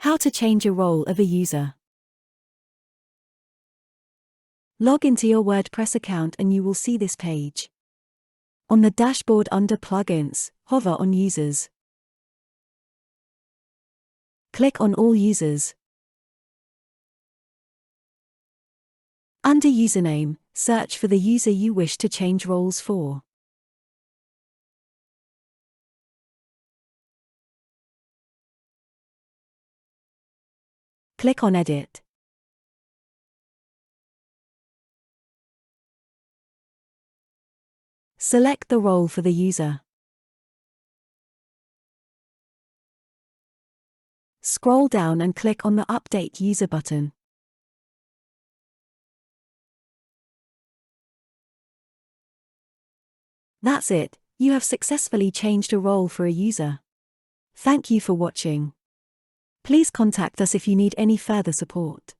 How to change a role of a user. Log into your WordPress account and you will see this page. On the dashboard under Plugins, hover on Users. Click on All Users. Under Username, search for the user you wish to change roles for. Click on Edit. Select the role for the user. Scroll down and click on the Update User button. That's it, you have successfully changed a role for a user. Thank you for watching. Please contact us if you need any further support.